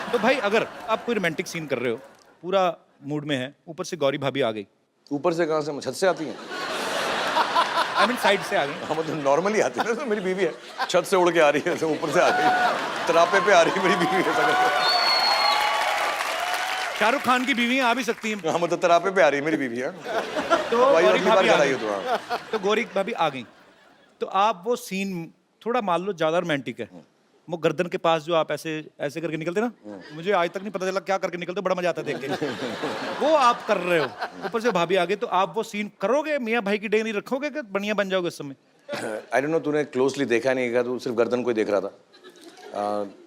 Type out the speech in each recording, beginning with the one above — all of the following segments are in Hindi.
तो भाई अगर आप कोई रोमांटिक सीन कर रहे हो, पूरा मूड में है, ऊपर से गौरी भाभी आ गई, ऊपर से कहाँ से? छत से आती हैं? आई मीन साइड से आ गई। हाँ मतलब नॉर्मली आती है ना, तो मेरी बीवी है, छत से उड़ के आ रही है, तो ऊपर से आ गई, तरापे पे आ रही है मेरी बीवी है। शाहरुख खान की बीवी आ भी सकती हैं। हाँ मतलब तरापे पे आ रही है मेरी बीवी है। तो भाई गौरी अगली बार भाभी आ कराइए गई। तो हाँ। तो गौरी भाभी आ गई, तो आप वो सीन थोड़ा मान लो ज्यादा रोमांटिक है, वो गर्दन के पास जो आप ऐसे ऐसे करके निकलते ना, मुझे आज तक नहीं पता चला क्या करके निकलते, बड़ा मजा आता है देख के। वो आप कर रहे हो, ऊपर से भाभी आ गई, तो आप वो सीन करोगे, मियाँ भाई की डेंगरी रखोगे कि बढ़िया बन जाओगे उस समय? आई डोंट नो, तूने क्लोजली देखा नहीं क्या, तू सिर्फ गर्दन को ही देख रहा था।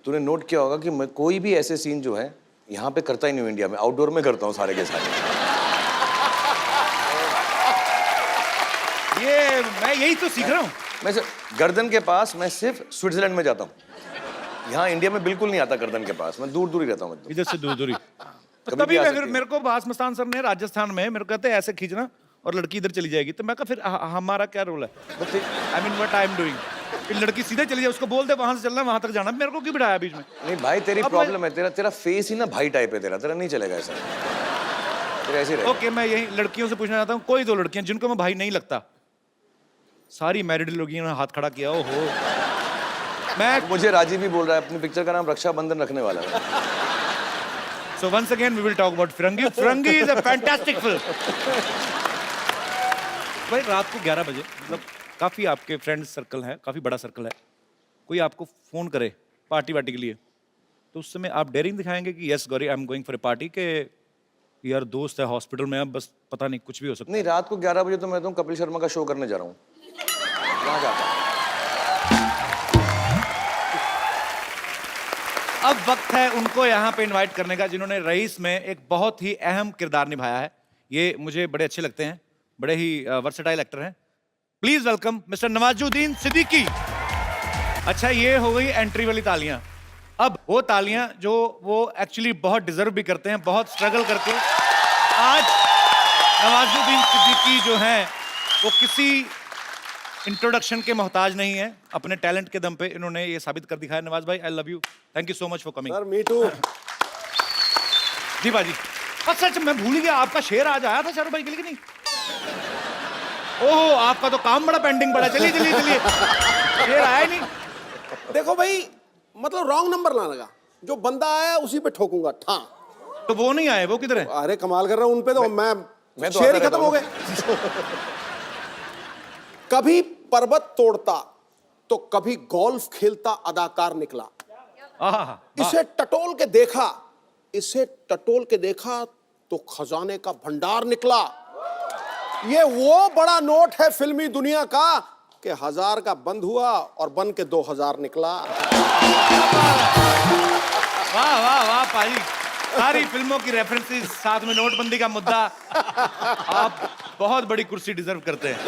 तूने नोट किया होगा कि मैं कोई भी ऐसे सीन जो है यहाँ पे करता ही नहीं हूँ इंडिया में, आउटडोर में करता हूँ सारे के सारे। ये मैं यही तो सीख रहा हूँ। मैं गर्दन के पास मैं सिर्फ स्विट्जरलैंड में जाता हूँ, यहाँ इंडिया में बिल्कुल नहीं आता गर्दन के पास, मैं दूर दूर ही रहता हूँ। इधर से दूर दूरी। कभी तभी भी आ मैं सकती फिर है। मेरे को बास मस्तान सर ने राजस्थान में मेरे को कहते हैं ऐसे खींचना और लड़की इधर चली जाएगी, तो मैं कहा फिर हमारा क्या रोल है? I mean what I am doing. फिर लड़की सीधे चली जाए, उसको बोल दे वहां से चलना, वहां तक जाना, मेरे को क्यों बिठाया बीच में? नहीं भाई तेरी अब प्रॉब्लम है, तेरा फेस ही ना भाई टाइप है, तेरा नहीं चलेगा ऐसा, तेरा ऐसे ही रहेगा। ओके, मैं यही लड़कियों से पूछना चाहता हूँ, कोई दो लड़कियां जिनको मैं भाई नहीं लगता, सारी मैरिड लड़कियों ने हाथ खड़ा किया। ओहो, मैं मुझे राजीव भी बोल रहा है अपनी पिक्चर का नाम रक्षाबंधन रखने वाला है। So once again we will talk about Firangi. Firangi is a fantastic film. भाई रात को 11 बजे, मतलब काफी आपके फ्रेंड सर्कल है, काफी बड़ा सर्कल है, कोई आपको फोन करे पार्टी वार्टी के लिए, तो उस समय आप डेयरिंग दिखाएंगे कि yes Gauri I am going for a party, के यार दोस्त है हॉस्पिटल में, अब बस पता नहीं कुछ भी हो सकता है? नहीं, रात को 11 बजे तो मैं तो कपिल शर्मा का शो करने जा रहा हूँ, वहाँ जाता हूँ। अब वक्त है उनको यहाँ पे इनवाइट करने का जिन्होंने रईस में एक बहुत ही अहम किरदार निभाया है। ये मुझे बड़े अच्छे लगते हैं, बड़े ही वर्सेटाइल एक्टर हैं। Please welcome mister Nawazuddin Siddiqui. अच्छा, ये हो गई एंट्री वाली तालियां। अब वो तालियां जो वो एक्चुअली बहुत डिजर्व भी करते हैं, बहुत स्ट्रगल करके। आज नवाजुद्दीन सिद्दीकी जो हैं वो किसी इंट्रोडक्शन के मोहताज नहीं है, अपने टैलेंट के दम पे इन्होंने ये साबित कर दिखाया। नवाज भाई, I love you, thank you so much for coming. Sir me too. जी बाजी। अच्छा अच्छा, मैं भूल गया, आपका शेर आज आया था शाहरुख भाई के लिए कि नहीं? ओह, आपका तो काम बड़ा पेंडिंग पड़ा। चलिए चलिए चलिए, शेर आया ही नहीं। देखो भाई, मतलब रॉन्ग नंबर लाने का, जो बंदा आया उसी पे ठोकूंगा। ठां। तो वो नहीं आए, वो किधर है? अरे कमाल कर रहा हूं, उन पे तो मैं तो शेर ही आता खत्म हो गए। कभी पर्वत तोड़ता तो कभी गोल्फ खेलता अदाकार निकला। आहा, इसे टटोल के देखा, इसे टटोल के देखा तो खजाने का भंडार निकला। ये वो बड़ा नोट है फिल्मी दुनिया का कि 1000 का बंद हुआ और बन के 2000 निकला। वाह वाह वाह पाजी, सारी फिल्मों की रेफरेंसेस, साथ में नोटबंदी का मुद्दा। आप बहुत बड़ी कुर्सी डिजर्व करते हैं।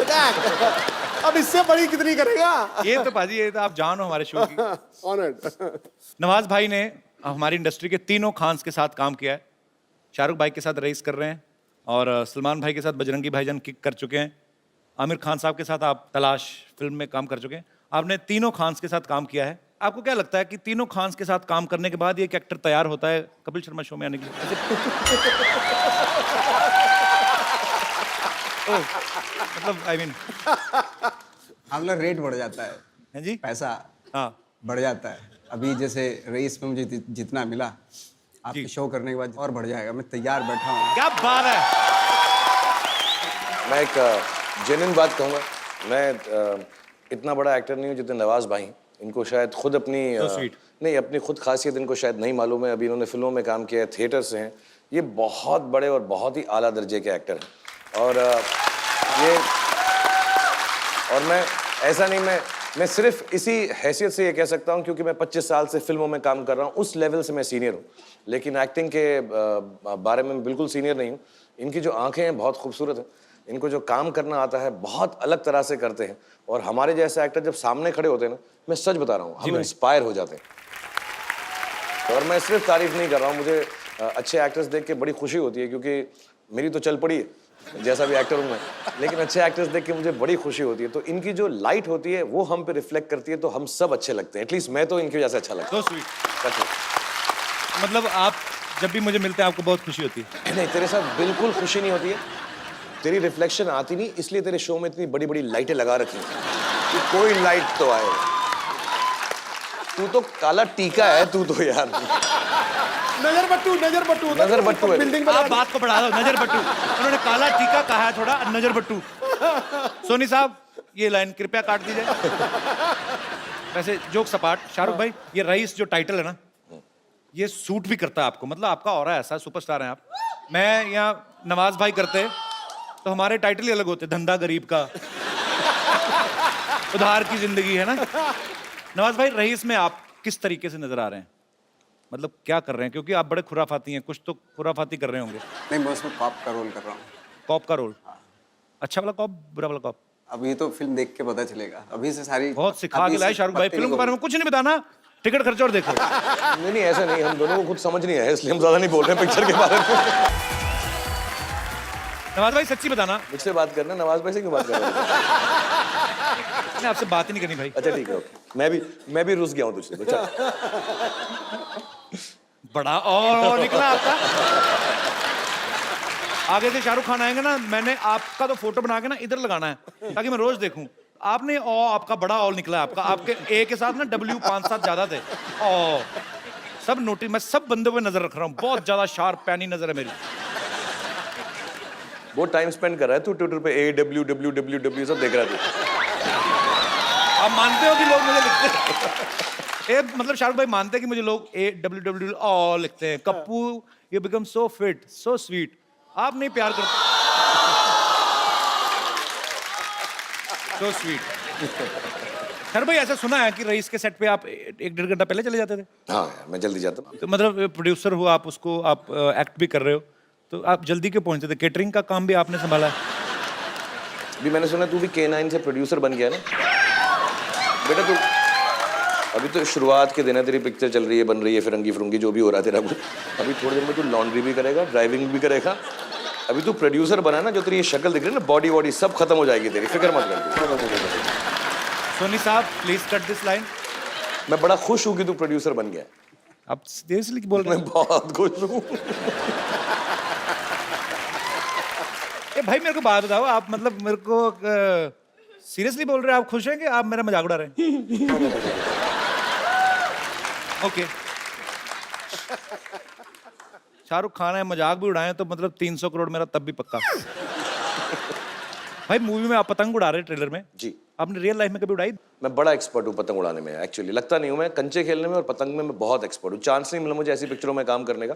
अब इससे बड़ी कितनी करेगा? ये तो पाजी, ये तो आप जान हो हमारे शो की। ऑनर्ड। नवाज भाई ने हमारी इंडस्ट्री के तीनों खान्स के साथ काम किया है। शाहरुख भाई के साथ रईस कर रहे हैं, और सलमान भाई के साथ बजरंगी भाईजान किक कर चुके हैं। आमिर खान साहब के साथ आप तलाश फिल्म में काम कर चुके हैं। आपने तीनों खान्स के साथ काम किया है। आपको क्या लगता है कि तीनों खान्स के साथ काम करने के बाद ये एक एक्टर तैयार होता है कपिल शर्मा शो में आने के लिए? मतलब आई मीन हम लोग रेट बढ़ जाता है, है जी, पैसा हाँ बढ़ जाता है। अभी जैसे रईस में मुझे जितना मिला, आपके शो करने के बाद और बढ़ जाएगा। मैं तैयार बैठा हूँ। क्या बात है। मैं एक जेन्युइन बात कहूँगा, मैं इतना बड़ा एक्टर नहीं हूँ जितने नवाज भाई। इनको शायद खुद अपनी नहीं, अपनी खुद खासियत इनको शायद नहीं मालूम है। अभी इन्होंने फिल्मों में काम किया है, थिएटर से हैं। ये बहुत बड़े और बहुत ही आला दर्जे के एक्टर हैं। और मैं ऐसा नहीं, मैं सिर्फ इसी हैसियत से ये कह सकता हूँ क्योंकि मैं 25 साल से फिल्मों में काम कर रहा हूँ, उस लेवल से मैं सीनियर हूँ। लेकिन एक्टिंग के बारे में बिल्कुल सीनियर नहीं हूँ। इनकी जो आंखें हैं बहुत खूबसूरत हैं, इनको जो काम करना आता है बहुत अलग तरह से करते हैं। और हमारे जैसे एक्टर जब सामने खड़े होते हैं ना, मैं सच बता रहा हूँ, हम इंस्पायर हो जाते हैं। और मैं सिर्फ तारीफ नहीं कर रहा हूँ, मुझे अच्छे एक्टर्स देख के बड़ी खुशी होती है, क्योंकि मेरी तो चल पड़ी है जैसा भी एक्टर हूँ मैं, लेकिन अच्छे एक्टर्स देख के मुझे बड़ी खुशी होती है। तो इनकी जो लाइट होती है वो हम पे रिफ्लेक्ट करती है, तो हम सब अच्छे लगते हैं। एटलीस्ट मैं तो इनकी वजह से अच्छा लगता है। So sweet। मतलब आप जब भी मुझे मिलते हैं आपको बहुत खुशी होती है। नहीं, तेरे साथ बिल्कुल खुशी नहीं होती है। तेरी रिफ्लेक्शन आती नहीं, इसलिए तेरे शो में इतनी बड़ी बड़ी लाइटें लगा रखी हैं कि कोई लाइट तो आए। तू तो काला टीका है, तू तो यार। नजर बट्टू नजर बट्टू है। बिल्डिंग आप बात को बढ़ा दो, नजर बट्टू। उन्होंने काला टीका कहा है, थोड़ा नजर बट्टू। सोनी साहब, ये लाइन कृपया काट दीजिए। वैसे जोक सपाट, शाहरुख भाई, ये रईस जो टाइटल है ना, ये सूट भी करता है आपको। मतलब आपका ऑरा ऐसा, सुपरस्टार हैं आप। मैं यहाँ नवाज भाई करते तो हमारे टाइटल ही अलग होते, धंधा गरीब का, उधार की जिंदगी, है ना। नवाज भाई, रईस में आप किस तरीके से नजर आ रहे हैं? मतलब क्या कर रहे हैं? क्योंकि आप बड़े खुराफाती हैं, कुछ तो खुराफाती कर रहे होंगे। नहीं, मैं उसमें कॉप का रोल कर रहा हूँ। कॉप का रोल? अच्छा वाला कॉप, बुरा वाला कॉप? अब ये तो फिल्म देख के पता चलेगा। अभी से सारी बहुत सिखा के अभी लाए से शाहरुख भाई। पत्ते फिल्म के नहीं बारे में कुछ नहीं बताना, टिकट खर्चो और देखो। नहीं ऐसा नहीं, हम दोनों को खुद समझ नहीं आया, इसलिए हम ज्यादा नहीं बोल रहे हैं पिक्चर के बारे में। नवाज भाई सच्ची बताना। मुझसे बात करना, नवाज भाई से क्यों बात कर रहे हो? मैंने आपसे बात ही नहीं करनी भाई। अच्छा ठीक है, ओके। मैं भी रुस गया हूँ तुझसे, तो चल। बड़ा और निकला आपका। आगे से शाहरुख खान आएंगे ना, मैंने आपका तो फोटो बना के ना इधर लगाना है ताकि मैं रोज देखूं। आपने आपका बड़ा ऑल निकला है आपका। आपके ए के साथ ना W 5-7 ज्यादा थे। सब नोटिस, मैं सब बंदों पे नजर रख रहा हूँ। बहुत ज्यादा शार्प पैनी नजर है मेरी। बहुत टाइम स्पेंड कर रहा है तू ट्विटर पे, AWWWW सब देख रहा है तू। आप मानते हो कि लोग मुझे लिखते हैं? मतलब शाहरुख भाई मानते हैं कि मुझे लोग AWWW लिखते हैं। Kappu, you become so fit, so sweet. आप नहीं प्यार करते। So sweet. शाहरुख भाई, ऐसा सुना है कि रईस के सेट पे आप 1-1.5 घंटा पहले चले जाते थे? हाँ यार, मैं जल्दी जाता हूँ। तो मतलब प्रोड्यूसर हो आप, उसको आप एक्ट भी कर रहे हो, तो आप जल्दी क्यों पहुंचते थे? केटरिंग का काम भी आपने संभाला है? भी मैंने सुना तू भी K9 से प्रोड्यूसर बन गया ना बेटा। तू अभी तो शुरुआत के दिन है, तेरी पिक्चर चल रही है, बन रही है, फिरंगी फुरंगी जो भी हो रहा है तेरा कुछ। अभी थोड़ी देर में तू लॉन्ड्री भी करेगा, ड्राइविंग भी करेगा। अभी तू प्रोड्यूसर बना ना, जो तेरी ये शक्ल दिख रही है ना, बॉडी वॉडी सब खत्म हो जाएगी तेरी, फिक्र मत कर। सोनी साहब, प्लीज कट दिस लाइन। मैं बड़ा खुश हूँ कि तू प्रोड्यूसर बन गया। आप सीरियसली बोल रहे मैं बहुत खुश हूँ। हैं? भाई मेरे को बात बताओ, आप मतलब मेरे को सीरियसली बोल रहे हैं? आप खुश हैं कि आप मेरा मजाक उड़ा रहे हैं? ओके। शाहरुख खान है, मजाक भी उड़ाए तो मतलब 300 करोड़ मेरा तब भी पक्का। भाई मूवी में आप पतंग उड़ा रहे हैं, ट्रेलर में। जी। आपने रियल लाइफ में कभी उड़ाई? मैं बड़ा एक्सपर्ट हूँ पतंग उड़ाने में। एक्चुअली लगता नहीं हूँ, मैं कंचे खेलने में और पतंग में मैं बहुत एक्सपर्ट हूँ। चांस नहीं मिला मुझे ऐसी पिक्चरों में काम करने का।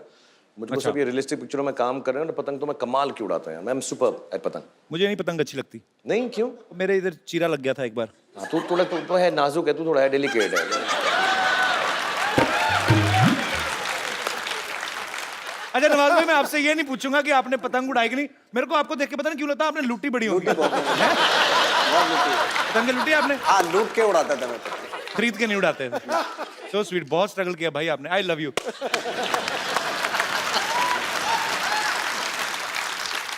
मुझको सब ये रियलिस्टिक पिक्चरों में काम कर रहे हैं, पतंग तो मैं कमाल की उड़ाता हूँ। मैं सुपर एट पतंग। मुझे नहीं पतंग अच्छी लगती। नहीं, क्यों? मेरे इधर चीरा लग गया था एक बार। तू थोड़ा तो है नाजुक है, तू थोड़ा है डेलिकेट है। अच्छा नवाज भाई, मैं आपसे ये नहीं पूछूंगा कि आपने पतंग उड़ाई कि नहीं। मेरे को आपको देख के पता नहीं क्यों लगता आपने लूटी बड़ी होगी। पतंग लूटी आपने? हाँ, लूट के उड़ाता था मैं। खरीद के नहीं उड़ाते थे। सो स्वीट, बहुत स्ट्रगल किया भाई आपने। आई लव यू।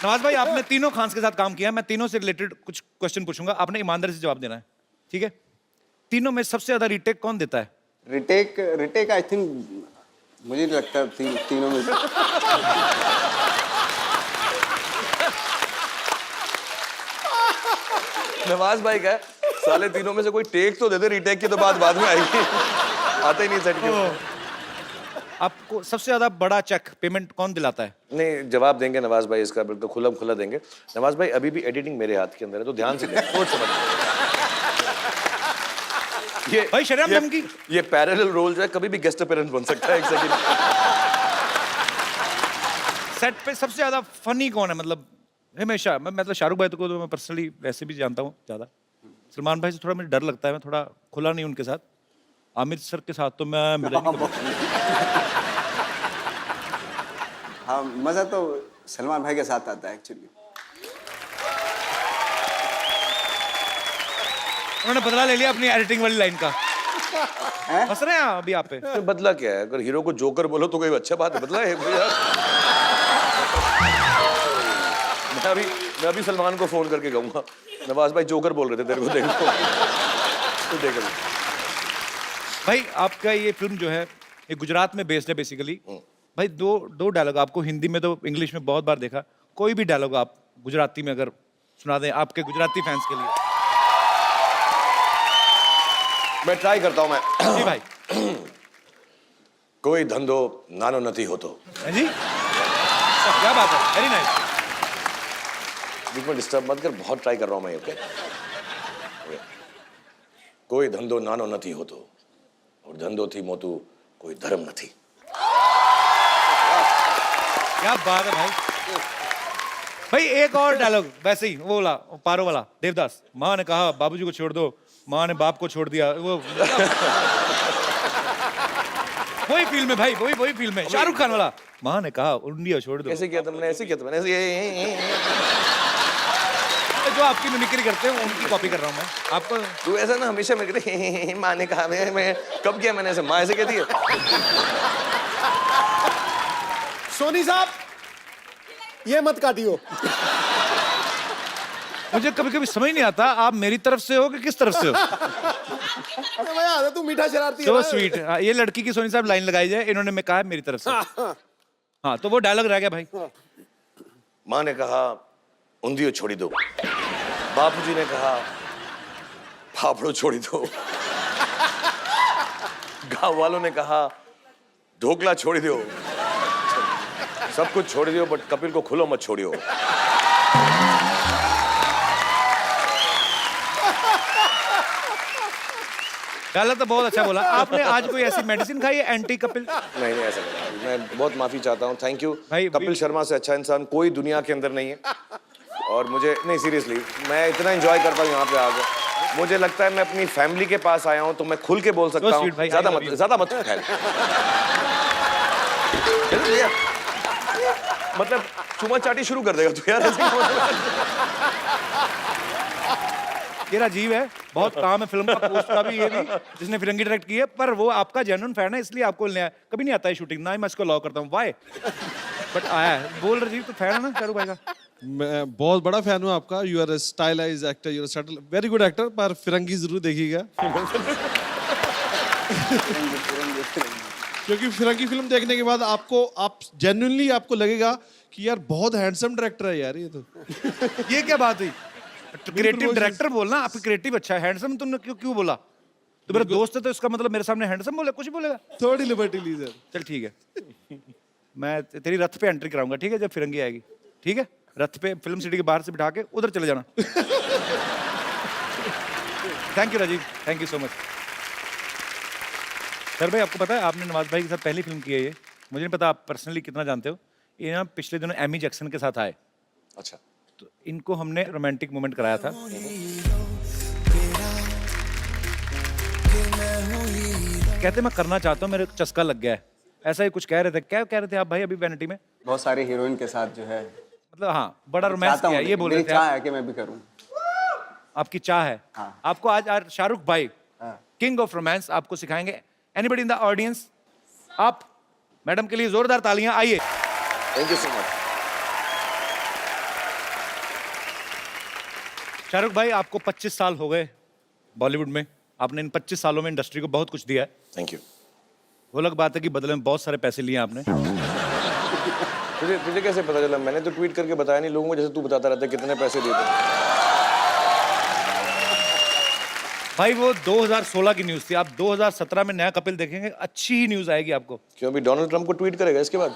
नवाज भाई, आपने तीनों खान्स के साथ काम किया। मैं तीनों से रिलेटेड कुछ क्वेश्चन पूछूंगा, आपने ईमानदारी से जवाब देना है, ठीक है? तीनों में सबसे ज्यादा रीटेक कौन देता है? रिटेक आई थिंक मुझे नहीं लगता तीनों में। नवाज भाई का साले तीनों में से कोई टेक तो दे दे, रीटेक की तो बात बाद में आएगी। आता ही नहीं सेट के। आपको सबसे ज्यादा बड़ा चेक पेमेंट कौन दिलाता है? नहीं, जवाब देंगे नवाज भाई इसका, बिल्कुल खुला खुला देंगे। नवाज भाई, अभी भी एडिटिंग मेरे हाथ के अंदर है, तो ध्यान से देख, सोच समझ। ये भाई शर्म धमकी। ये पैरेलल रोल जो है, कभी भी गेस्ट अपीयरेंस बन सकता है। एक सेकंड। सेट पे सबसे ज्यादा फनी कौन है? मतलब हमेशा मैं मतलब शाहरुख भाई को तो मैं पर्सनली वैसे भी जानता हूँ ज्यादा। सलमान भाई से थोड़ा मुझे डर लगता है, मैं थोड़ा खुला नहीं उनके साथ। आमिर सर के साथ तो मैं मिला नहीं कभी। हाँ, मजा तो सलमान भाई के साथ आता है एक्चुअली। उन्होंने बदला ले लिया अपनी एडिटिंग वाली लाइन का। हंस रहे हैं अभी आप पे? बदला क्या है? अगर हीरो को जोकर बोलो तो कोई अच्छा बात है, बदला है यार। मैं अभी सलमान को फोन करके कहूंगा, नवाज भाई जोकर बोल रहे थे तेरे को, देखो तो देख। भाई आपका ये फिल्म जो है ये गुजरात में बेस्ड है बेसिकली। भाई दो डायलॉग आपको हिंदी में तो इंग्लिश में बहुत बार देखा, कोई भी डायलॉग आप गुजराती में अगर सुना दें आपके गुजराती फैंस के लिए। मैं ट्राई करता हूँ मैं। जी भाई। कोई धंधो नानो नथी होतो। हैं जी, क्या बात है, वेरी नाइस। बीच में डिस्टर्ब मत कर, बहुत ट्राई कर रहा हूँ मैं। ओके, कोई धंधो नानो नथी होतो और धंधो थी मोतू कोई धर्म नथी। क्या बात है भाई। भाई एक और डायलॉग वैसे ही, वो वाला पारो वाला, देवदास। माँ ने कहा बाबूजी को छोड़ दो, माँ ने बाप को छोड़ दिया। वो वही फिल्म है भाई, वही फिल्म है, शाहरुख खान वाला। माँ ने कहा इंडिया छोड़ दो। ऐसे किया था मैंने, ऐसे किया था मैंने, जो आपकी मिमिक्री करते हैं उनकी कॉपी कर रहा हूँ मैं आपको। तू ऐसा ना हमेशा मेरे कहते माँ ने कहा, मैं कब किया मैंने ऐसे? माँ ऐसे कहती है। सोनी साहब, ये मत काटियो। मुझे कभी कभी समझ नहीं आता आप मेरी तरफ से हो कि किस तरफ से हो। अरे भैया आता, तू मीठा शरारती है सो ना। स्वीट। ये लड़की की सोनी साहब लाइन लगाई जाए, इन्होंने मैं कहा है मेरी तरफ से। हाँ तो वो डायलॉग रह गया भाई। माँ ने कहा उंधियो छोड़ी दो, बापूजी ने कहा फाफड़ो छोड़ी दो, गांव वालों ने कहा ढोकला छोड़ी दो, सब कुछ छोड़ दियो बट कपिल को खुलो मत छोड़ियो। डायलॉग तो बहुत अच्छा बोला आपने। आज कोई ऐसी मेडिसिन खाई है एंटी कपिल? नहीं नहीं ऐसा नहीं, मैं बहुत माफी चाहता हूँ। Thank you. भाई, कपिल शर्मा से अच्छा इंसान कोई दुनिया के अंदर नहीं है। और मुझे नहीं, सीरियसली मैं इतना एंजॉय करता हूँ यहाँ पे आकर। मुझे लगता है मैं अपनी फैमिली के पास आया हूँ तो मैं खुल के बोल सकता हूँ। ज्यादा मत खैर। मतलब चुमा चाटी शुरू कर देगा तू यार ऐसे। ये राजीव है, बहुत काम है फिल्म का, पोस्ट का भी, ये भी जिसने फिरंगी डायरेक्ट की है। पर वो आपका जेन्युइन फैन है इसलिए आपको लेने आया। कभी नहीं आता है शूटिंग, ना ही मैं इसको लॉ करता हूँ, वाई बट आया है। बोल राजीव, तो फैन है ना शाहरुख भाई का? मैं बहुत बड़ा फैन हूँ आपका। You are stylize actor, you are very good actor. पर फिरंगी जरूर देखिएगा। क्योंकि फिरंगी फिल्म देखने के बाद आप जेन्युइनली आपको लगेगा कि यार बहुत हैंडसम डायरेक्टर है यार ये तो। ये क्या बात हुई? क्रिएटिव डायरेक्टर बोलना, आपकी क्रिएटिव अच्छा है। हैंडसम तुमने क्यों बोला? तो मेरा दोस्त है तो इसका मतलब मेरे सामने हैंडसम बोले, कुछ ही बोलेगा। थोड़ी लिबर्टी ली सर। चल ठीक है, मैं तेरी रथ पे एंट्री कराऊंगा, ठीक है, जब फिरंगी आएगी। ठीक है, रथ पे फिल्म सिटी के बाहर से बिठा के उधर चले जाना। Thank you Rajiv, thank you so much. Sir भाई, आपको पता है आपने नवाज भाई के साथ पहली फिल्म की है ये? मुझे नहीं पता आप पर्सनली कितना जानते हो। ये ना पिछले दिनों एमी जैक्सन के साथ आए, अच्छा, तो इनको हमने रोमांटिक मोमेंट कराया था। कहते मैं करना चाहता हूँ, मेरे चस्का लग गया है, ऐसा ही कुछ कह रहे थे। क्या कह रहे थे आप भाई अभी वैनिटी में? बहुत सारे हीरोइन के साथ जो है मतलब हाँ, बड़ा रोमांस चाहता किया हूँ, ये बोल रहे मेरी थे चाह आप। है कि मैं भी करूँ। आपकी चाह है। हाँ। आपको आज शाहरुख भाई हाँ। किंग ऑफ रोमांस आपको सिखाएंगे। एनीबडी इन द ऑडियंस, आप मैडम के लिए जोरदार तालियां। आइए। Thank you so much. Shahrukh भाई, आपको 25 साल हो गए बॉलीवुड में। आपने इन 25 सालों में इंडस्ट्री को बहुत कुछ दिया है। Thank you. वो अलग बात है कि बदले में बहुत सारे पैसे लिए आपने। तुझे कैसे पता चला? मैंने तो ट्वीट करके बताया नहीं लोगों को, जैसे तू बताता रहता है कितने पैसे दिए थे। भाई वो 2016 की न्यूज़ थी, आप 2017 में नया कपिल देखेंगे, अच्छी ही न्यूज़ आएगी आपको। क्यों अभी डोनाल्ड ट्रंप को ट्वीट करेगा इसके बाद?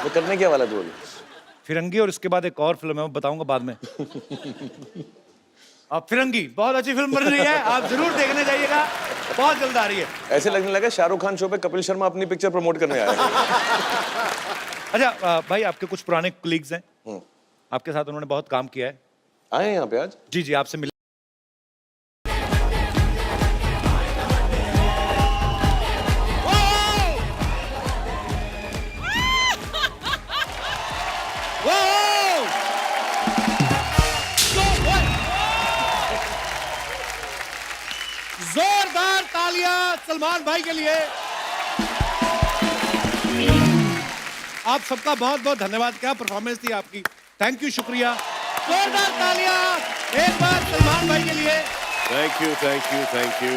वो करने क्या वाला तू? फिरंगी और इसके बाद एक और फिल्म है, वो बताऊंगा बाद में। अब फिरंगी बहुत अच्छी फिल्म बन रही है, आप जरूर देखने जाइएगा, बहुत जल्द आ रही है। ऐसे लगने लगा शाहरुख खान शो पे कपिल शर्मा अपनी पिक्चर प्रमोट करने आया है। अच्छा भाई, आपके कुछ पुराने कलीग्स हैं, आपके साथ उन्होंने बहुत काम किया है। आए हैं यहाँ पे आज? जी जी, आपसे मिले। जोरदार तालियां सलमान भाई के लिए। आप सबका बहुत बहुत धन्यवाद। क्या परफॉर्मेंस थी आपकी, थैंक यू, शुक्रिया। जोरदार तालियां एक बार सलमान भाई के लिए। Thank you, thank you, thank you.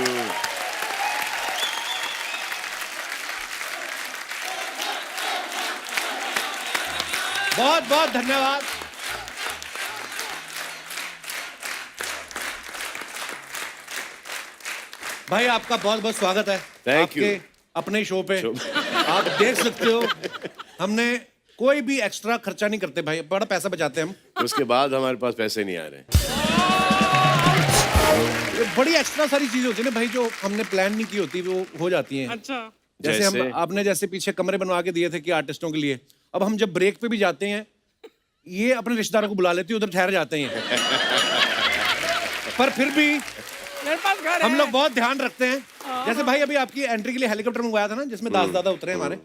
बहुत बहुत धन्यवाद। भाई आपका बहुत बहुत स्वागत है Thank you. आपके अपने शो पे। आप देख सकते हो हमने कोई भी एक्स्ट्रा खर्चा नहीं करते भाई, बड़ा पैसा बचाते हैं हम। उसके बाद हमारे पास पैसे नहीं आ रहे। ये बड़ी एक्स्ट्रा सारी चीजें होती है ना भाई, जो हमने प्लान नहीं की होती वो हो जाती हैं। अच्छा। जैसे हम जैसे? आपने जैसे पीछे कमरे बनवा के दिए थे कि आर्टिस्टों के लिए, अब हम जब ब्रेक पे भी जाते हैं ये अपने रिश्तेदारों को बुला लेती है, उधर ठहर जाते हैं। पर फिर भी मेरे पास घर हम है। लोग बहुत ध्यान रखते हैं। जैसे भाई अभी आपकी एंट्री के लिए हेलीकॉप्टर मंगवाया था ना, जिसमें दास दादा उतरे हमारे,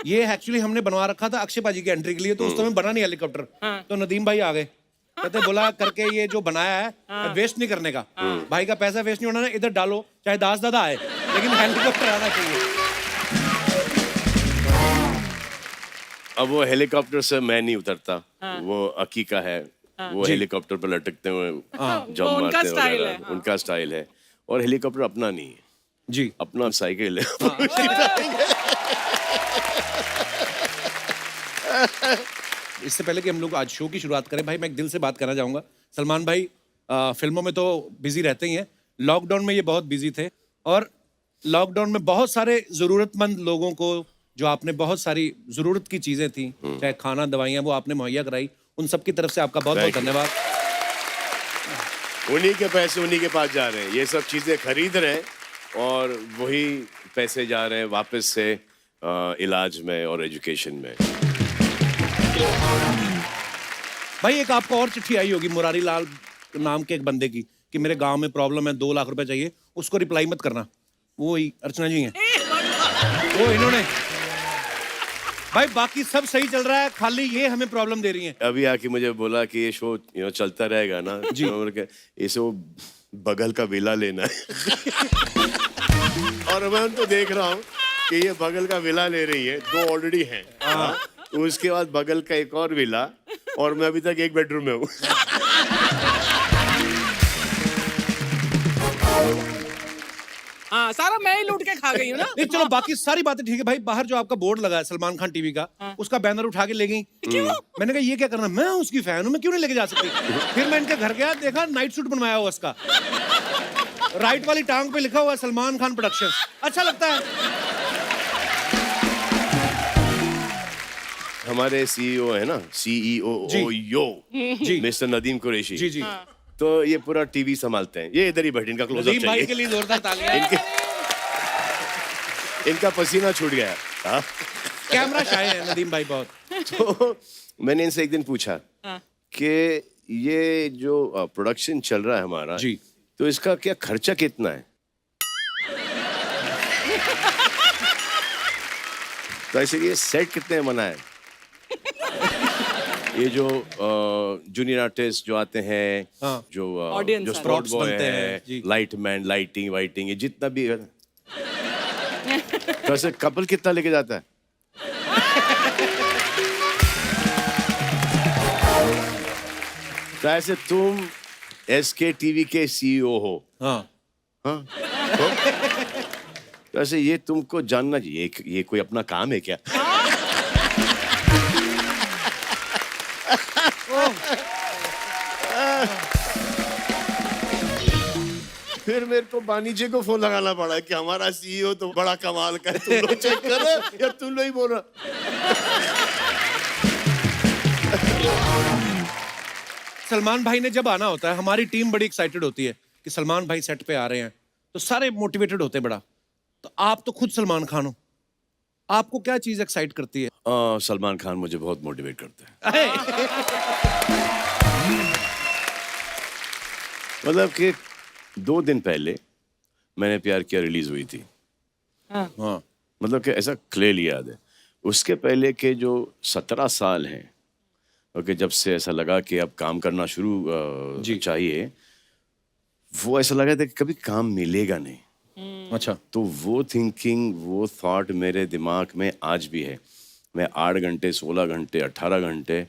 ये एक्चुअली हमने बनवा रखा था अक्षय पाजी की एंट्री के लिए, तो उस समय बना नहीं हेलीकॉप्टर। तो नदीम भाई आ गए, कहते बोला करके ये जो बनाया है वेस्ट नहीं करने का, भाई का पैसा वेस्ट नहीं होना है, इधर डालो चाहे दास दादा आए, लेकिन हेलीकॉप्टर आना चाहिए। अब वो हेलीकॉप्टर से मैं नहीं उतरता, वो अकी का है, वो हेलीकॉप्टर पर लटकते हुए जंप वो उनका मारते स्टाइल वगैरह, है, हाँ। उनका स्टाइल है। और हेलीकॉप्टर अपना नहीं है, जी अपना साइकिल है। इससे पहले कि हम लोग आज शो की शुरुआत करें भाई, मैं एक दिल से बात करना चाहूंगा। सलमान भाई फिल्मों में तो बिजी रहते ही हैं, लॉकडाउन में ये बहुत बिजी थे, और लॉकडाउन में बहुत सारे जरूरतमंद लोगों को जो आपने बहुत सारी जरूरत की चीजें थी, चाहे खाना दवाइयाँ, वो आपने मुहैया कराई, उन सब की तरफ से आपका बहुत बहुत Thank you. धन्यवाद। उन्हीं के पैसे उन्हीं के पास जा रहे हैं, ये सब चीजें खरीद रहे हैं और वही पैसे जा रहे हैं वापस से इलाज में और एजुकेशन में। भाई एक आपको और चिट्ठी आई होगी मुरारी लाल नाम के एक बंदे की कि मेरे गांव में प्रॉब्लम है, 2 लाख रुपए चाहिए, उसको रिप्लाई मत करना, वो ही अर्चना जी हैं, वो इन्होंने। भाई बाकी सब सही चल रहा है, खाली ये हमें प्रॉब्लम दे रही हैं। अभी आके मुझे बोला कि ये शो चलता रहेगा ना जी, इसे वो बगल का विला लेना है। और मैं उनको देख रहा हूँ कि ये बगल का विला ले रही है, 2 ऑलरेडी हैं, उसके बाद बगल का एक और विला, और मैं अभी तक 1 बेडरूम में हूँ। हाँ, सारा मैं ही लूट के खा गई हूँ ना। नहीं चलो बाकी सारी बातें ठीक है भाई, बाहर जो आपका बोर्ड लगा है सलमान खान टीवी का, उसका बैनर उठा के ले गई। मैंने कहा ये क्या करना, मैं उसकी फैन हूँ, मैं क्यों नहीं लेके जा सकती। फिर मैं इनके घर गया, देखा नाइट सूट बनवाया हुआ उसका, राइट वाली टांग पे लिखा हुआ है सलमान खान प्रोडक्शन, अच्छा लगता है। हमारे सीईओ है ना, सीईओ जी। मिस्टर नदीम कुरैशी जी जी तो ये पूरा टीवी संभालते हैं। ये इधर ही बैठे, इनका क्लोजअप नदीम भाई के चाहिए। लिए जोरदार तालियां। इनका पसीना छूट गया। हाँ? कैमरा शाय है नदीम भाई बहुत। तो मैंने इनसे एक दिन पूछा कि ये जो प्रोडक्शन चल रहा है हमारा जी, तो इसका क्या खर्चा कितना है। तो ऐसे ये सेट कितने में बना है। ये जो जूनियर आर्टिस्ट जो आते हैं, हाँ। जो Audience जो आते स्पॉट हैं। बॉय बनते हैं, है, जी। लाइट मैन, लाइटिंग वाइटिंग, ये जितना भी है। तो ऐसे कपल कितना लेके जाता है। तो ऐसे तुम SK टीवी के सीईओ हो, हाँ हाँ? तो ऐसे ये तुमको जानना चाहिए, ये कोई अपना काम है क्या। फिर मेरे को वाणिज्य को फोन लगाना पड़ा कि हमारा सीईओ तो बड़ा कमाल का है, तुम लोग चेक करो या तुम लोग ही बोल रहा। सलमान भाई ने जब आना होता है, हमारी टीम बड़ी एक्साइटेड होती है कि सलमान भाई सेट पे आ रहे हैं, तो सारे मोटिवेटेड होते हैं बड़ा। तो आप तो खुद सलमान खान हो, आपको क्या चीज एक्साइट करती है। सलमान खान मुझे बहुत मोटिवेट करता है। मतलब कि 2 दिन पहले मैंने प्यार किया रिलीज हुई थी। हाँ मतलब कि ऐसा क्लियरली याद है। उसके पहले के जो 17 साल हैं, ओके, जब से ऐसा लगा कि अब काम करना शुरू चाहिए, वो ऐसा लगा था कि कभी काम मिलेगा नहीं। अच्छा, तो वो थिंकिंग, वो थॉट मेरे दिमाग में आज भी है। मैं 8 घंटे, 16 घंटे, 18 घंटे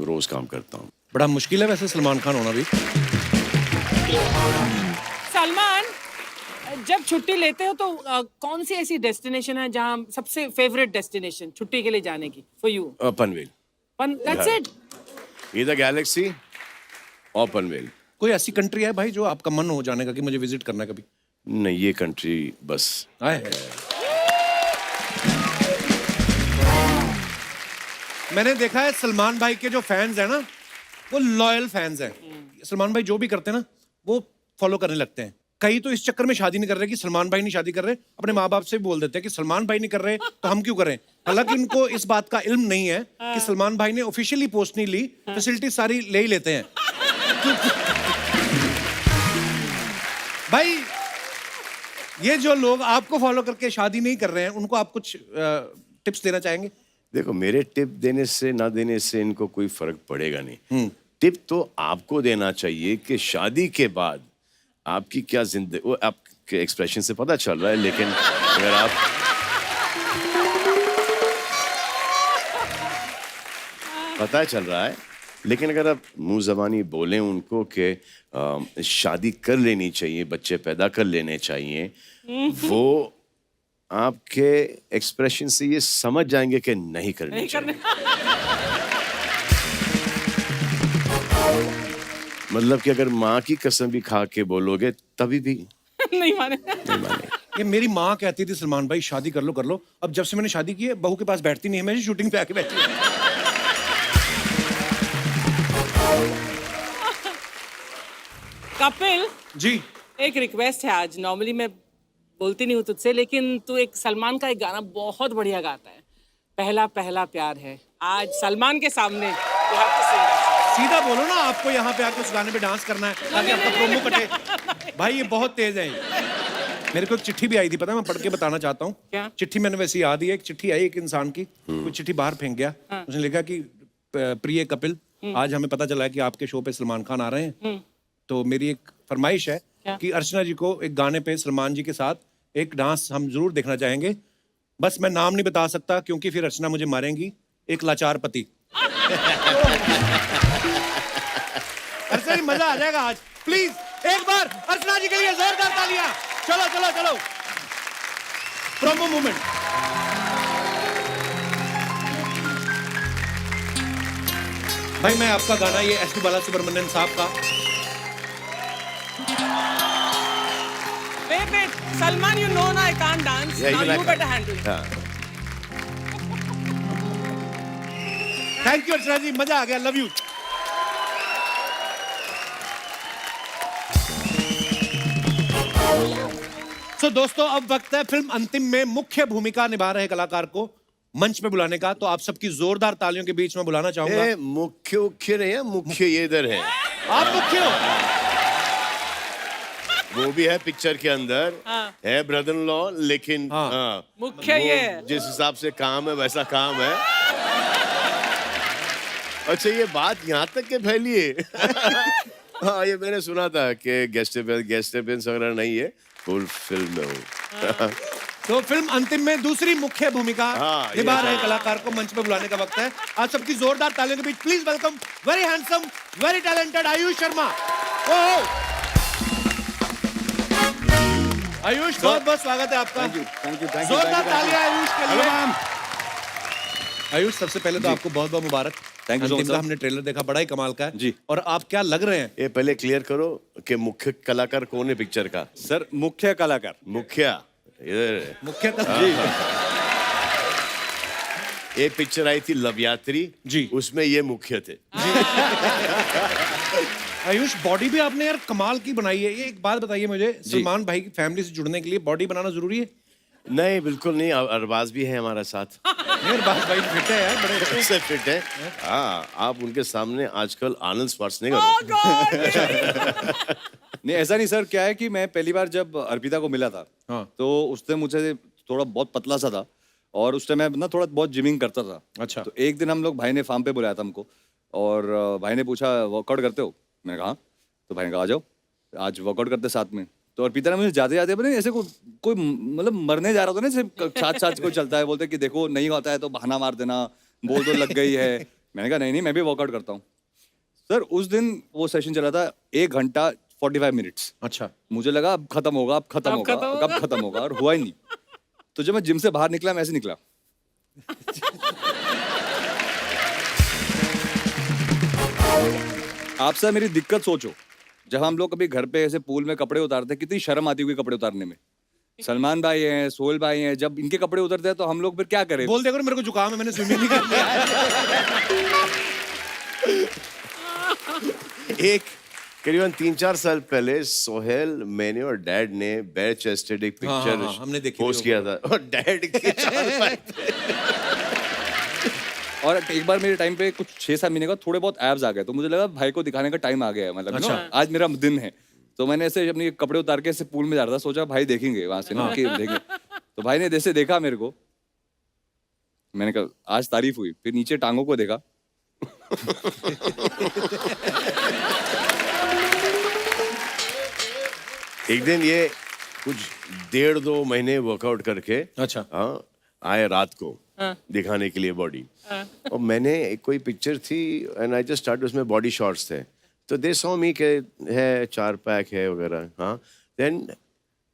रोज काम करता हूँ। बड़ा मुश्किल है वैसे सलमान खान होना भी। सलमान, जब छुट्टी लेते हो तो कौन सी ऐसी डेस्टिनेशन है जहाँ सबसे फेवरेट डेस्टिनेशन छुट्टी के लिए जाने की for you? Panvel, that's it? इधर गैलेक्सी और पनवेल। कोई ऐसी कंट्री है भाई जो आपका मन हो जाने का कि मुझे विजिट करना है कभी? नहीं, ये कंट्री बस। आए मैंने देखा है सलमान भाई के जो फैंस हैं ना, वो लॉयल फैंस हैं। सलमान भाई जो भी करते हैं ना, वो फॉलो करने लगते हैं। कई तो इस चक्कर में शादी नहीं कर रहे कि सलमान भाई नहीं शादी कर रहे, अपने माँ बाप से भी बोल देते हैं कि सलमान भाई नहीं कर रहे तो हम क्यों करें। हालांकि इनको इस बात का इल्म नहीं है कि सलमान भाई ने ऑफिशियली पोस्ट नहीं ली, फैसिलिटी सारी ले ही लेते हैं। भाई ये जो लोग आपको फॉलो करके शादी नहीं कर रहे हैं, उनको आप कुछ टिप्स देना चाहेंगे? देखो, मेरे टिप देने से ना देने से इनको कोई फर्क पड़ेगा नहीं। टिप तो आपको देना चाहिए कि शादी के बाद आपकी क्या जिंदगी, वो आपके एक्सप्रेशन से पता चल रहा है, लेकिन अगर आप पता चल रहा है, लेकिन अगर आप मुंह जबानी बोलें उनको कि शादी कर लेनी चाहिए, बच्चे पैदा कर लेने चाहिए, वो आपके एक्सप्रेशन से ये समझ जाएंगे कि नहीं करनी चाहिए। मतलब कि अगर माँ की कसम भी खा के बोलोगे तभी भी नहीं माने। नहीं माने। ये मेरी माँ कहती थी सलमान भाई शादी कर लो कर लो। अब जब से मैंने शादी की है, बहू के पास बैठती नहीं है, मेरी शूटिंग पे आके बैठी है। कपिल जी एक रिक्वेस्ट है आज। नॉर्मली मैं बोलती नहीं हूँ तुझसे, लेकिन तू एक सलमान का एक गाना बहुत बढ़िया गाता है, पहला पहला प्यार है। आज सलमान के सामने you have to sing that song. सीधा बोलो ना, आपको यहाँ पे आके उस गाने पे डांस करना है ताकि आपका प्रोमो कटे। भाई ये बहुत तेज है। मेरे को एक चिट्ठी भी आई थी, पता है, मैं पढ़ के बताना चाहता हूँ। क्या? चिट्ठी मैंने वैसे याद ही है। एक चिट्ठी आई एक इंसान की, कोई चिट्ठी बाहर फेंक गया। उसने लिखा कि प्रिय कपिल, आज हमें पता चला है कि आपके शो पे सलमान खान आ रहे हैं, तो मेरी एक फरमाइश है कि अर्चना जी को एक गाने पे सलमान जी के साथ एक डांस हम जरूर देखना चाहेंगे। बस मैं नाम नहीं बता सकता क्योंकि फिर अर्चना मुझे मारेंगी। एक लाचार पति। अर्चना जी मजा आ जाएगा आज। प्लीज एक बार अर्चना जी के लिए जोरदार तालियां। चलो चलो चलो, प्रोमो मूवमेंट। भाई मैं आपका गाना, ये एस पी बालासुब्रमण्यम साहब का। Wait, Salman, you know I can't dance. Yeah, Now even I you can't. better handle it. हाँ। थैंक यू अर्चना जी, मजा आ गया। Love you. सो दोस्तों, अब वक्त है फिल्म अंतिम में मुख्य भूमिका निभा रहे कलाकार को मंच पे बुलाने का। तो आप सबकी जोरदार तालियों के बीच में बुलाना चाहूंगा। मुख्य नहीं है, मुख्य ये इधर है। आप मुख्य हो। वो भी है पिक्चर के अंदर, है ब्रदर इन लॉ, लेकिन हाँ, मुख्य वो ये है। जिस हिसाब से काम है वैसा काम है। अच्छा, ये बात यहाँ तक के फैली है। हाँ, ये मैंने सुना था कि गेस्ट अपीयरेंस वगैरह नहीं है, फुल फिल्म में हूँ। तो फिल्म अंतिम में दूसरी मुख्य भूमिका हाँ, निभा रहे कलाकार को मंच पे बुलाने का वक्त है। आप सबकी जोरदार तालियों के बीच please welcome very handsome, very talented Ayush Sharma. Ayush, बहुत बहुत स्वागत है आपका। थैंक यू जोरदार तालियां आयुष के लिए। आयुष, सबसे पहले तो आपको बहुत बहुत मुबारक। Thank you so much, अंतिम का sir. हमने ट्रेलर देखा, बड़ा ही कमाल का है जी। और आप क्या लग रहे हैं? ये पहले क्लियर करो कि मुख्य कलाकार कौन है पिक्चर का। सर, मुख्य कलाकार मुखिया इधर है। मुख्य कलाकार। एक पिक्चर आई थी लव यात्री जी, उसमें ये मुख्य थे। आयुष, बॉडी भी आपने यार कमाल की बनाई है। ये एक बात बताइए मुझे, सलमान भाई की फैमिली से जुड़ने के लिए बॉडी बनाना जरूरी है? नहीं, बिल्कुल नहीं। अरबाज भी है हमारा साथ। अरबाज भाई फिट है यार, बड़े उससे फिट है। हाँ, आप उनके सामने आजकल आनंद श्वार्ज़नेगर हो। नहीं, ऐसा नहीं सर। क्या है कि मैं पहली बार जब अर्पिता को मिला था, हाँ। तो उसने मुझे थोड़ा बहुत पतला सा था और उस टाइम मैं ना थोड़ा बहुत जिमिंग करता था। अच्छा। तो एक दिन हम लोग, भाई ने फार्म पे बुलाया था हमको और भाई ने पूछा वर्कआउट करते हो? मैंने कहा। तो भाई ने कहा आ जाओ आज वर्कआउट करते साथ में। तो अर्पिता ने मुझे जाते जाते बने ऐसे कोई मतलब मरने जा रहा था ना, साथ साथ कोई चलता है, बोलते कि देखो नहीं होता है तो बहाना मार देना, बोल तो लग गई है। मैंने कहा नहीं मैं भी वर्कआउट करता हूँ। सर, उस दिन वो सेशन चला था 1 घंटा 45 मिनट्स। अच्छा। मुझे लगा अब खत्म होगा, अब खत्म होगा, कब खत्म होगा, और हुआ ही नहीं। तो जब मैं जिम से बाहर निकला, मैं ऐसे निकला। आप सर मेरी दिक्कत सोचो, जब हम लोग कभी घर पे ऐसे पूल में कपड़े उतारते हैं, कितनी शर्म आती होगी कपड़े उतारने में। सलमान भाई हैं, सोहेल भाई हैं, जब इनके कपड़े उतरते हैं तो हम लोग फिर क्या करें? बोल दे, अगर मेरे को जुकाम है, मैंने स्विमिंग नहीं कर लिया है। एक करीबन 3-4 साल पहले सोहेल, मैंने और डैड ने बेयर चेस्टेड एक पिक्चर हमने देखी पोस्ट किया था, और डैड के 4 भाई थे। और एक बार मेरे टाइम पे कुछ 6-7 महीने का थोड़े बहुत एब्स आ गए, तो मुझे लगा भाई को दिखाने का टाइम आ गया है, मतलब अच्छा। आज मेरा दिन है। तो मैंने ऐसे अपने कपड़े उतार के ऐसे पूल में जा रहा था, सोचा भाई देखेंगे वहां से ना कि देखेंगे। तो भाई ने जैसे देखा मेरे को, मैंने कहा आज तारीफ हुई। फिर नीचे टांगों को देखा। एक दिन ये कुछ 1.5-2 महीने वर्कआउट करके अच्छा। हाँ आए रात को दिखाने के लिए बॉडी। और मैंने कोई पिक्चर थी एंड आई जस्ट स्टार्ट, उसमें बॉडी शॉट्स थे, तो दे सॉ मी के है 4 पैक है वगैरह। हाँ, देन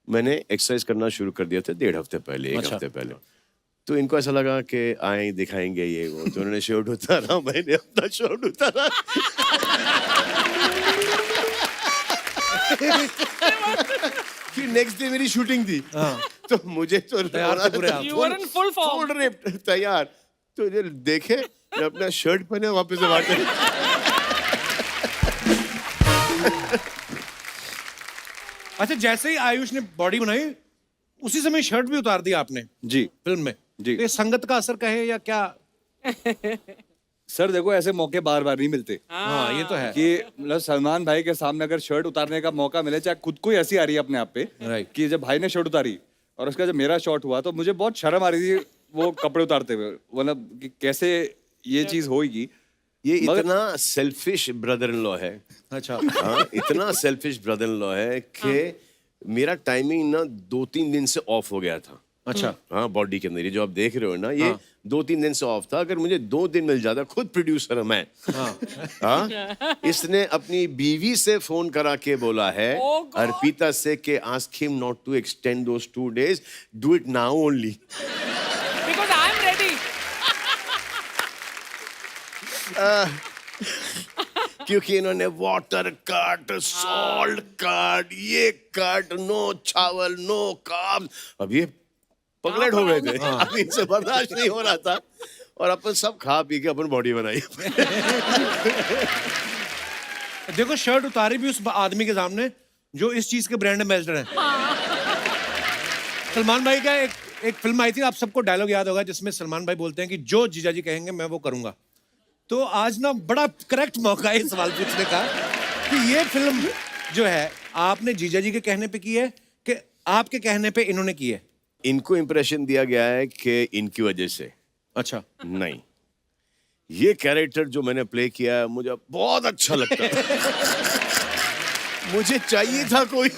मैंने एक्सरसाइज करना शुरू कर दिया था 1.5 हफ्ते पहले, 1 हफ्ते पहले। तो इनको ऐसा लगा कि आए दिखाएंगे ये वो, तो उन्होंने शर्ट उतारा, मैंने अपना शर्ट उतारा। फिर नेक्स्ट डे मेरी शूटिंग थी, तो मुझे तो तैयार थे पूरे आप। You were in full form. Full ripped, तैयार। तो जो देखे मैं अपना शर्ट पहने वापस से बात। अच्छा, जैसे ही आयुष ने बॉडी बनाई, उसी समय शर्ट भी उतार दिया आपने जी फिल्म में। जी। तो ये संगत का असर कहे या क्या? सर देखो, ऐसे मौके बार बार नहीं मिलते हाँ, ये तो है। कि मतलब सलमान भाई के सामने अगर शर्ट उतारने का मौका मिले, चाहे खुद को ही हंसी आ रही है अपने आप पे Right. कि जब भाई ने शर्ट उतारी और उसका जब मेरा शॉट हुआ, तो मुझे बहुत शर्म आ रही थी वो कपड़े उतारते हुए, मतलब कि कैसे ये चीज होगी। ये इतना सेल्फिश ब्रदर इन लॉ है। अच्छा। हाँ, इतना सेल्फिश ब्रदर इन लॉ है कि मेरा टाइमिंग ना 2-3 दिन से ऑफ हो गया था। अच्छा। हाँ, बॉडी के अंदर ये जो आप देख रहे हो ना, ये 2-3 दिन से ऑफ था। अगर मुझे 2 दिन मिल जाता, खुद प्रोड्यूसर हूं मैं। हाँ, इसने अपनी बीवी से फोन करा के बोला है अर्पिता से कि ask him not to extend those 2 days, do it now only. Because I'm ready. क्योंकि इन्होंने वाटर कट, सॉल्ट कट, ये कट, नो चावल, नो कार्ब्स। अब ये पगलेट हो गए थे, अब इनसे बर्दाश्त नहीं हो रहा था, और अपन सब खा पी के अपन बॉडी बनाई। देखो, शर्ट उतारी भी उस आदमी के सामने जो इस चीज के ब्रांड एम्बेसडर हैं। सलमान भाई का एक फिल्म आई थी, आप सबको डायलॉग याद होगा, जिसमें सलमान भाई बोलते हैं कि जो जीजाजी कहेंगे मैं वो करूंगा। तो आज ना बड़ा करेक्ट मौका है सवाल पूछने का कि ये फिल्म जो है आपने जीजाजी के कहने पे की है कि आपके कहने पे इन्होंने की है? इनको इंप्रेशन दिया गया है कि इनकी वजह से। अच्छा। नहीं, ये कैरेक्टर जो मैंने प्ले किया है मुझे बहुत अच्छा लगता है। मुझे चाहिए था कोई।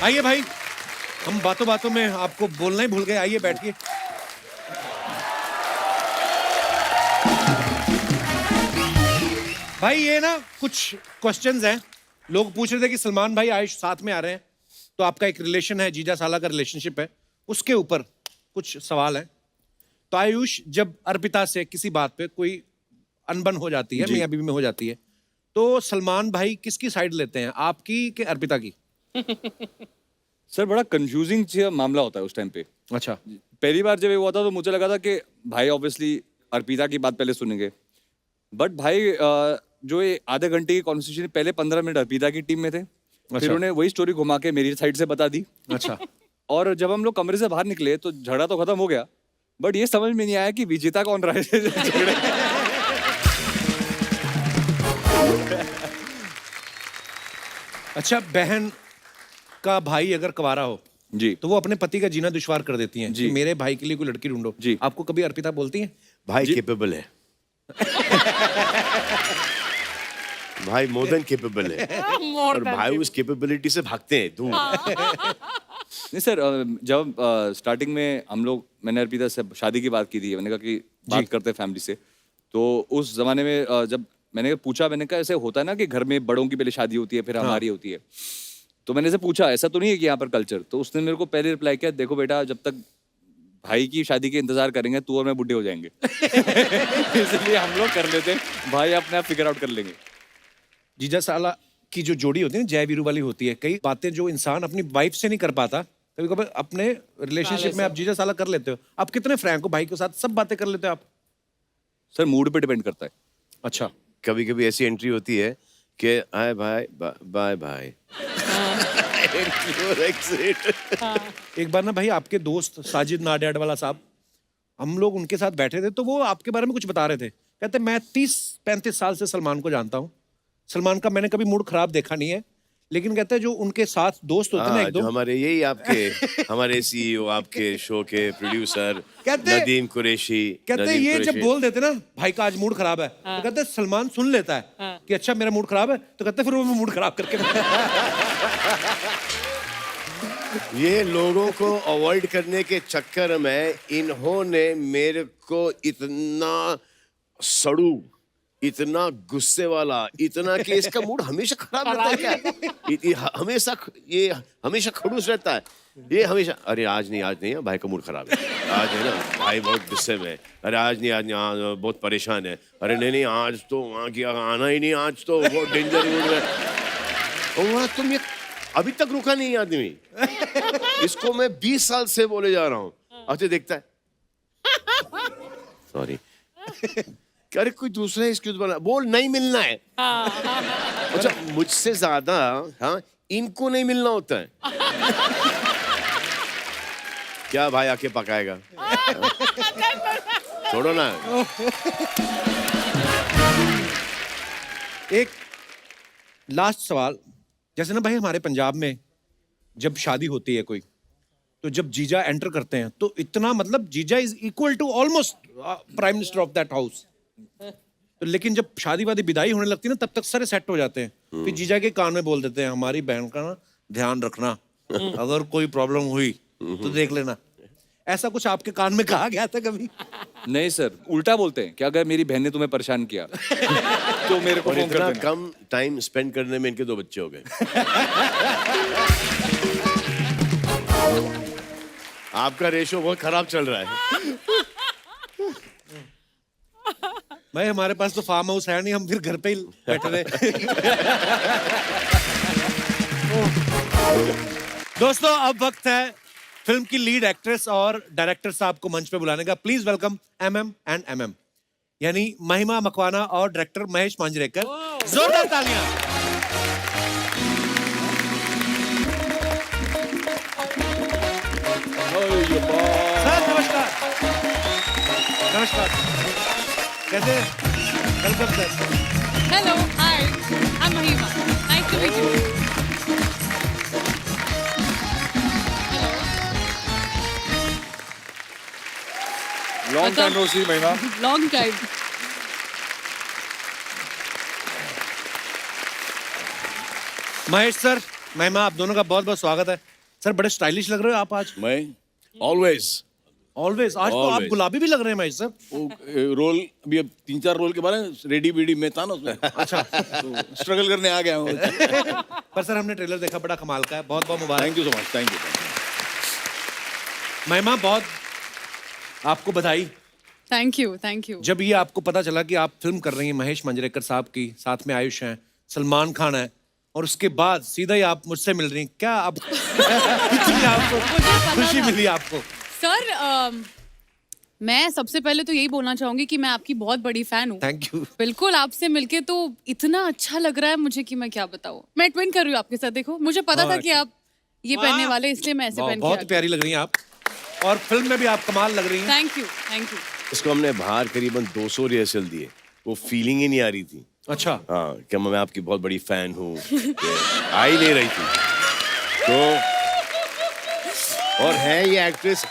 आइए भाई, हम बातों बातों में आपको बोलना ही भूल गए। आइए बैठिए। भाई ये ना कुछ क्वेश्चंस हैं, लोग पूछ रहे थे कि सलमान भाई आयुष साथ में आ रहे हैं, तो आपका एक रिलेशन है, जीजा साला का रिलेशनशिप है, उसके ऊपर कुछ सवाल हैं। तो आयुष, जब अर्पिता से किसी बात पे कोई अनबन हो जाती है, मियां बीवी में हो जाती है, तो सलमान भाई किसकी साइड लेते हैं, आपकी कि अर्पिता की? सर बड़ा कंफ्यूजिंग मामला होता है उस टाइम पे। अच्छा। पहली बार जब ये हुआ था तो मुझे लगा था कि भाई ऑब्वियसली अर्पिता की बात पहले सुनेंगे, बट भाई जो ये आधे घंटे की कॉन्वर्सेशन पहले 15 मिनट अर्पिता की टीम में थे, फिर उन्हें वही स्टोरी घुमा के मेरी साइड से बता दी। अच्छा। और जब हम लोग कमरे से बाहर निकले तो झगड़ा तो खत्म हो गया, बट ये समझ में नहीं आया कि विजेता कौन रहा है झगड़े। अच्छा, बहन का भाई अगर कुंवारा हो जी तो वो अपने पति का जीना दुश्वार कर देती हैं जी। कि मेरे भाई के लिए कोई लड़की ढूंढो। जी। आपको कभी अर्पिता बोलती हैं? भाई केपेबल है। भाई मोर देन केपेबल है, और भाई उस कैपेबिलिटी से भागते हैं दूर। नहीं सर, जब स्टार्टिंग में मैंने अर्पिता से शादी की बात की थी, मैंने कहा कि बात करते हैं फैमिली से, तो उस जमाने में जब मैंने पूछा, मैंने कहा ऐसे होता है ना कि घर में बड़ों की पहले शादी होती है फिर हमारी होती है, तो मैंने ऐसे पूछा ऐसा तो नहीं है कि यहाँ पर कल्चर, तो उसने मेरे को पहले रिप्लाई किया, देखो बेटा जब तक भाई की शादी के इंतजार करेंगे तू और मैं बुढ़े हो जाएंगे इसलिए हम लोग कर लेते हैं, भाई अपने आप फिगर आउट कर लेंगे। जीजा साला की जो जोड़ी होती है ना, जय वीरू वाली होती है, कई बातें जो इंसान अपनी वाइफ से नहीं कर पाता, कभी कभी अपने रिलेशनशिप में आप जीजा साला कर लेते हो। आप कितने फ्रैंक हो भाई के साथ, सब बातें कर लेते हो आप? सर मूड पे डिपेंड करता है। अच्छा, कभी कभी ऐसी एंट्री होती है कि हाय भाई बाय बाय एक बार ना भाई आपके दोस्त साजिद नाडियाड वाला साहब, हम लोग उनके साथ बैठे थे तो वो आपके बारे में कुछ बता रहे थे। कहते मैं 30-35 साल से सलमान को जानता हूँ, सलमान का मैंने कभी मूड खराब देखा नहीं है, लेकिन कहते हैं जो उनके साथ दोस्त होते हैं ना एक दो, हमारे यही आपके हमारे सीईओ आपके शो के प्रोड्यूसर कहते- नदीम कुरैशी, कहते हैं नदीम ये जब कुरैशी। बोल देते ना भाई का आज मूड खराब है, तो कहते हैं सलमान सुन लेता है कि अच्छा मेरा मूड खराब है, तो कहते हैं फिर वो मूड खराब करके ये लोगों को अवॉइड करने के चक्कर में इन्होंने मेरे को इतना सड़ू, इतना गुस्से वाला, इतना कि इसका मूड हमेशा खराब रहता है क्या? हमेशा ये हमेशा खड़ूस रहता है, ये हमेशा अरे आज नहीं भाई का मूड खराब है, आज है ना भाई बहुत गुस्से में, अरे आज नहीं आज बहुत परेशान है, अरे नहीं आज तो वहाँ की आना ही नहीं, आज तो बहुत डेंजर मूड में। और वहाँ तुम ये अभी तक रुका नहीं आदमी, इसको मैं 20 साल से बोले जा रहा हूँ, अच्छा देखता है सॉरी अरे कोई दूसरा एक्सक्यूज बना बोल, नहीं मिलना है। अच्छा मुझसे ज्यादा हाँ इनको नहीं मिलना होता है क्या भाई आके पकाएगा? छोड़ो ना। एक लास्ट सवाल, जैसे ना भाई हमारे पंजाब में जब शादी होती है कोई, तो जब जीजा एंटर करते हैं तो इतना मतलब जीजा is equal to almost prime minister of that house, तो लेकिन जब शादी वादी विदाई होने लगती है ना तब तक सारे सेट हो जाते हैं, फिर जीजा के कान में बोल देते हैं हमारी बहन का ना ध्यान रखना, अगर कोई प्रॉब्लम हुई तो देख लेना। ऐसा कुछ आपके कान में कहा गया था कभी? नहीं सर, उल्टा बोलते हैं कि अगर मेरी बहन ने तुम्हें परेशान किया तो मेरे को और फोन कर इतना देना। कम टाइम स्पेंड करने में इनके 2 बच्चे हो गए। आपका रेशो बहुत खराब चल रहा है। भाई हमारे पास तो फार्म हाउस है नहीं, हम फिर घर पे ही बैठे रहे। दोस्तों अब वक्त है फिल्म की लीड एक्ट्रेस और डायरेक्टर साहब को मंच पे बुलाने का। Please welcome MM and MM, यानी महिमा मकवाना और डायरेक्टर महेश मांजरेकर। जोरदार तालियां। सर नमस्कार। नमस्कार, कैसे? Welcome sir. Hello, hi, I'm Mahima. Nice to meet you. Long time no see Mahima. Long time. Mahesh sir, महिमा, आप दोनों का बहुत बहुत स्वागत है। सर बड़े स्टाइलिश लग रहे हो आप आज। मैं ऑलवेज ऑलवेज, आज तो आप Always. गुलाबी भी लग रहे हैं महेश सर। वो रोल अभी अब 3-4 रोल के बारे में रेडी बीडी में था ना उसमें। अच्छा तो स्ट्रगल करने आ गया हूँ। पर सर हमने ट्रेलर देखा, बड़ा कमाल का है, बहुत बहुत मुबारक। Thank you so much, thank you. Mahima बहुत आपको बधाई। Thank you, thank you. जब ये आपको पता चला कि आप फिल्म कर रही हैं महेश मांजरेकर साहब की, साथ में आयुष हैं, सलमान खान है, और उसके बाद सीधा ही आप मुझसे मिल रही हैं, क्या आप इतनी आपको खुशी मिली आपको? सर मैं सबसे पहले तो यही बोलना चाहूंगी कि मैं आपकी बहुत बड़ी फैन हूँ। Thank you. बिल्कुल, आपसे मिलके तो इतना अच्छा लग रहा है मुझे कि मैं क्या बताऊँ। मैं ट्विन कर रही हूँ आपके साथ, देखो मुझे पता था कि आप ये पहनने वाले, इसलिए मैं ऐसे पहन बहुत के प्यारी लग रही हैं आप, और फिल्म में भी आप कमाल लग रही हैं। Thank you, thank you. इसको हमने बाहर करीबन 200 रिहर्सल दिए, वो फीलिंग ही नहीं आ रही थी। अच्छा, हाँ कि मैं आपकी बहुत बड़ी फैन हूँ, आ ही नहीं रही थी। तो और है ये एक्ट्रेस,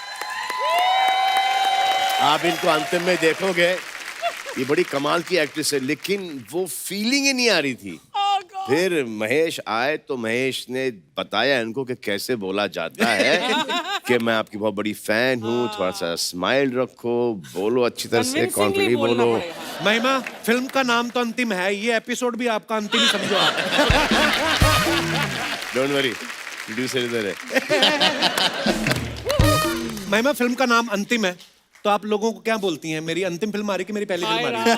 आप इनको अंतिम में देखोगे, ये बड़ी कमाल की एक्ट्रेस है, लेकिन वो फीलिंग ही नहीं आ रही थी। फिर महेश आए तो महेश ने बताया इनको कि कैसे बोला जाता है कि मैं आपकी बहुत बड़ी फैन हूँ, थोड़ा सा स्माइल रखो, बोलो अच्छी तरह से, Convincingly कॉन्फिडेंटली बोलना बोलो। पड़ेगा। महिमा, फिल्म का नाम तो अंतिम है, ये एपिसोड भी आपका अंतिम ही समझो आप। डोंट वरी, प्रोड्यूसर इधर है। महिमा, फिल्म का नाम अंतिम है, तो आप लोगों को क्या बोलती हैं? मेरी अंतिम फिल्म आ रही कि मेरी पहली फिल्म आ रही है?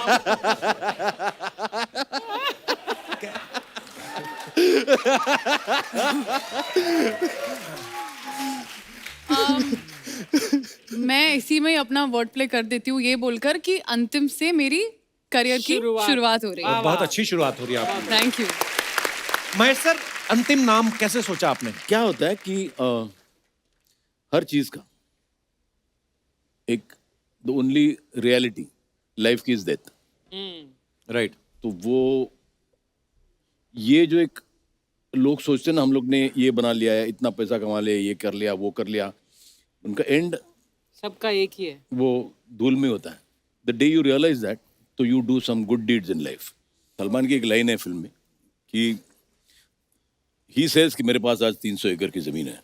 मैं इसी में ही अपना वर्ड प्ले कर देती हूँ, ये बोलकर कि अंतिम से मेरी करियर की शुरुआत हो रही है। बहुत अच्छी शुरुआत हो रही है आपकी। Thank you. महेश सर, अंतिम नाम कैसे सोचा आपने? क्या होता है कि हर चीज का एक द ओनली रियलिटी लाइफ की इज डेथ, राइट। तो वो ये जो एक लोग सोचते हैं ना, हम लोग ने ये बना लिया है, इतना पैसा कमा लिया, ये कर लिया, वो कर लिया, उनका एंड सबका एक ही है। वो धूल में होता है। The day you realise that, तो you do some good deeds in life. Salman की एक लाइन है फिल्म में कि ही सेज कि मेरे पास आज 300 एकड़ की जमीन है।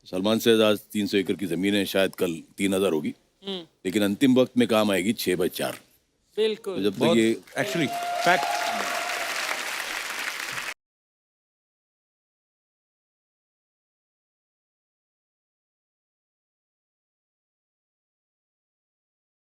सलमान सेज आज 300 एकड़ की जमीन है, शायद कल 3000 होगी, लेकिन अंतिम वक्त में काम आएगी 6/4। बिल्कुल। जब तक ये एक्चुअली फैक्ट